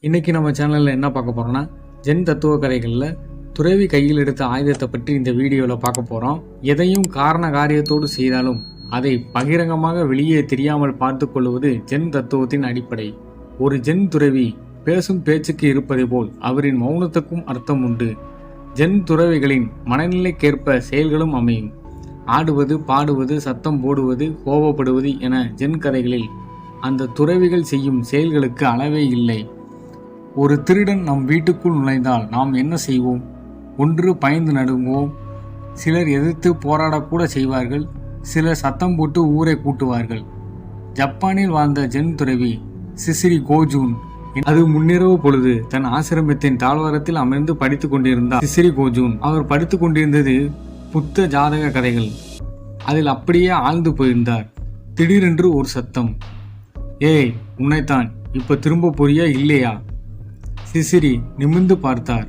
இன்றைக்கி நம்ம சேனலில் என்ன பார்க்க போகிறோன்னா ஜென் தத்துவ கதைகளில் துறவி கையில் எடுத்த ஆயுதத்தை பற்றி இந்த வீடியோவில் பார்க்க போகிறோம். எதையும் காரண காரியத்தோடு செய்தாலும் அதை பகிரங்கமாக வெளியே தெரியாமல் பார்த்து கொள்வது ஜென் தத்துவத்தின் அடிப்படை. ஒரு ஜென் துறவி பேசும் பேச்சுக்கு இருப்பதை போல் அவரின் மௌனத்துக்கும் அர்த்தம் உண்டு. ஜென் துறவிகளின் மனநிலைக்கேற்ப செயல்களும் அமையும். ஆடுவது, பாடுவது, சத்தம் போடுவது, கோபப்படுவது என ஜென் கதைகளில் அந்த துறவிகள் செய்யும் செயல்களுக்கு அளவே இல்லை. ஒரு திருடன் நம் வீட்டுக்குள் நுழைந்தால் நாம் என்ன செய்வோம்? ஒன்று பயந்து நடுங்குவோம், சிலர் எதிர்த்து போராடக்கூட செய்வார்கள், சிலர் சத்தம் போட்டு ஊரை கூட்டுவார்கள். ஜப்பானில் வாழ்ந்த ஜென் துறவி சிசிரி கோஜூன் அது முன்னிரவு பொழுது தன் ஆசிரமத்தின் தாழ்வாரத்தில் அமர்ந்து படித்து கொண்டிருந்தார். சிசிரி கோஜூன் அவர் படித்து கொண்டிருந்தது புத்த ஜாதக கதைகள். அதில் அப்படியே ஆழ்ந்து போயிருந்தார். திடீரென்று ஒரு சத்தம், ஏய் உன்னைத்தான், இப்ப திரும்ப போறியா இல்லையா? சிசிரி நிமிர்ந்து பார்த்தார்.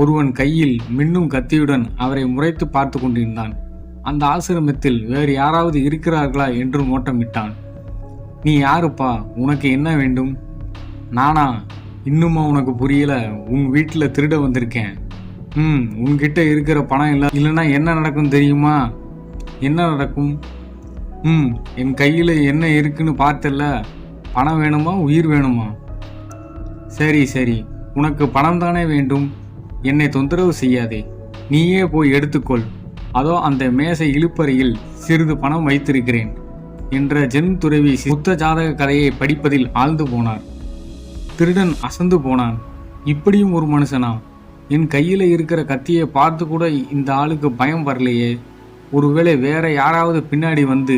ஒருவன் கையில் மின்னும் கத்தியுடன் அவரை முறைத்து பார்த்து கொண்டிருந்தான். அந்த ஆசிரமத்தில் வேறு யாராவது இருக்கிறார்களா என்று நோட்டமிட்டான். நீ யாருப்பா? உனக்கு என்ன வேண்டும்? நானா? இன்னுமா உனக்கு புரியல? உன் வீட்டில் திருட வந்திருக்கேன். உன்கிட்ட இருக்கிற பணம் இல்லைன்னா என்ன நடக்கும் தெரியுமா? என்ன நடக்கும்? என் கையில் என்ன இருக்குன்னு பார்த்தல. பணம் வேணுமா, உயிர் வேணுமா? சரி, உனக்கு பணம் தானே வேண்டும். என்னை தொந்தரவு செய்யாதே, நீயே போய் எடுத்துக்கொள். அதோ அந்த மேசை இழுப்பறையில் சிறிது பணம் வைத்திருக்கிறேன் என்ற ஜென் துறவி புத்த ஜாதக கதையை படிப்பதில் ஆழ்ந்து போனார். திருடன் அசந்து போனான். இப்படியும் ஒரு மனுஷனா? என் கையில் இருக்கிற கத்தியை பார்த்து கூட இந்த ஆளுக்கு பயம் வரலையே. ஒருவேளை வேற யாராவது பின்னாடி வந்து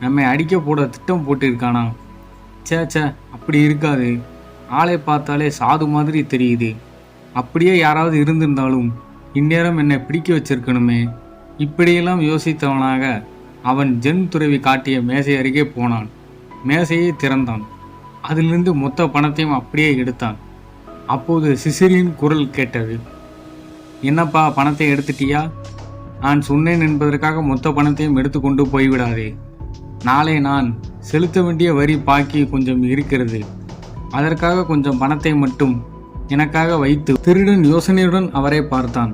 நம்மை அடிக்க போட திட்டம் போட்டிருக்கானா? சே, அப்படி இருக்காது. ஆளை பார்த்தாலே சாது மாதிரி தெரியுது. அப்படியே யாராவது இருந்திருந்தாலும் இந்நேரம் என்னை பிடிக்க வச்சிருக்கணுமே. இப்படியெல்லாம் யோசித்தவனாக அவன் ஜென் துறவி காட்டிய மேசை அருகே போனான். மேசையை திறந்தான். அதிலிருந்து மொத்த பணத்தையும் அப்படியே எடுத்தான். அப்போது சிசிரியின் குரல் கேட்டது. என்னப்பா, பணத்தை எடுத்துட்டியா? நான் சொன்னேன் என்பதற்காக மொத்த பணத்தையும் எடுத்துக்கொண்டு போய்விடாதே. நாளை நான் செலுத்த வேண்டிய வரி பாக்கி கொஞ்சம் இருக்கிறது. அதற்காக கொஞ்சம் பணத்தை மட்டும் எனக்காக வைத்து. திருடன் யோசனையுடன் அவரை பார்த்தான்.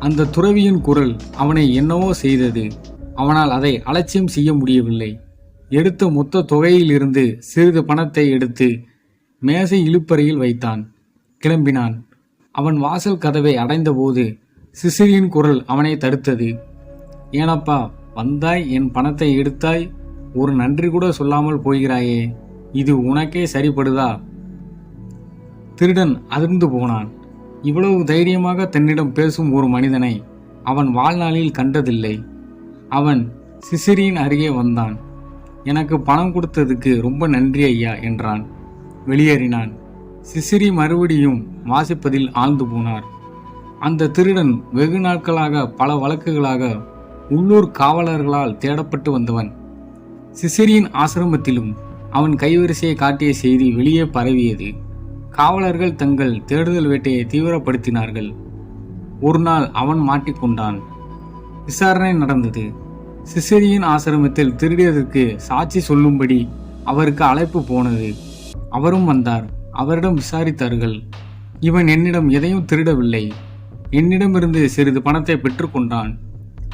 அந்த துறவியின் குரல் அவனை என்னவோ செய்தது. அவனால் அதை அலட்சியம் செய்ய முடியவில்லை. எடுத்த மொத்த தொகையிலிருந்து சிறிது பணத்தை எடுத்து மேசை இழுப்பறையில் வைத்தான். கிளம்பினான். அவன் வாசல் கதவை அடைந்தபோது சிசிரியின் குரல் அவனை தடுத்தது. ஏனப்பா வந்தாய், என் பணத்தை எடுத்தாய், ஒரு நன்றி கூட சொல்லாமல் போகிறாயே, இது உனக்கே சரிப்படுதா? திருடன் அதிர்ந்து போனான். இவ்வளவு தைரியமாக தன்னிடம் பேசும் ஒரு மனிதனை அவன் வாழ்நாளில் கண்டதில்லை. அவன் சிசிரியின் அருகே வந்தான். எனக்கு பணம் கொடுத்ததுக்கு ரொம்ப நன்றி ஐயா என்றான். வெளியேறினான். சிசிரி மறுபடியும் வாசிப்பதில் ஆழ்ந்து போனார். அந்த திருடன் வெகு நாட்களாக பல வழக்குகளாக உள்ளூர் காவலர்களால் தேடப்பட்டு வந்தவன். சிசிரியின் ஆசிரமத்திலும் அவன் கைவரிசையை காட்டிய செய்தி வெளியே பரவியது. காவலர்கள் தங்கள் தேடுதல் வேட்டையை தீவிரப்படுத்தினார்கள். ஒரு நாள் அவன் மாட்டிக்கொண்டான். விசாரணை நடந்தது. சிசிரியின் ஆசிரமத்தில் திருடியதற்கு சாட்சி சொல்லும்படி அவருக்கு அழைப்பு போனது. அவரும் வந்தார். அவரிடம் விசாரித்தார்கள். இவன் என்னிடம் எதையும் திருடவில்லை. என்னிடமிருந்து சிறிது பணத்தை பெற்றுக்கொண்டான்.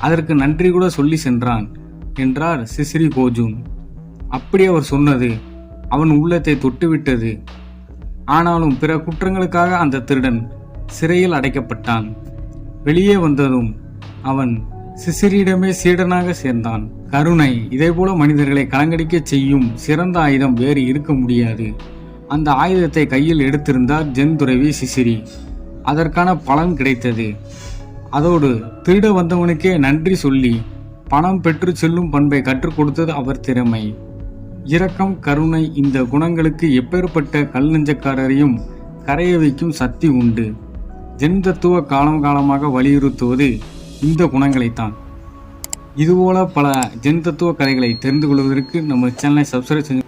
அதற்கு நன்றி கூட சொல்லி சென்றான் என்றார் சிசிரி கோஜூன். அப்படி அவர் சொன்னது அவன் உள்ளத்தை தொட்டுவிட்டது. ஆனாலும் பிற குற்றங்களுக்காக அந்த திருடன் சிறையில் அடைக்கப்பட்டான். வெளியே வந்ததும் அவன் சிசிரியிடமே சீடனாக சேர்ந்தான். கருணை இதேபோல மனிதர்களை கலங்கடிக்க செய்யும் சிறந்த ஆயுதம் வேறு இருக்க முடியாது. அந்த ஆயுதத்தை கையில் எடுத்திருந்தார் ஜென் துறவி சிசிரி. அதற்கான பலன் கிடைத்தது. அதோடு திருட வந்தவனுக்கே நன்றி சொல்லி பணம் பெற்று செல்லும் பண்பை கற்றுக் கொடுத்தது அவர் திறமை. இரக்கம், கருணை இந்த குணங்களுக்கு எப்பேற்பட்ட கல் நெஞ்சக்காரரையும் கரைய வைக்கும் சக்தி உண்டு. ஜென் தத்துவ காலமாக வலியுறுத்துவது இந்த குணங்களைத்தான். இதுபோல பல ஜென் தத்துவ கதைகளை தெரிந்து கொள்வதற்கு நம்ம சேனலை சப்ஸ்கிரைப் செஞ்சு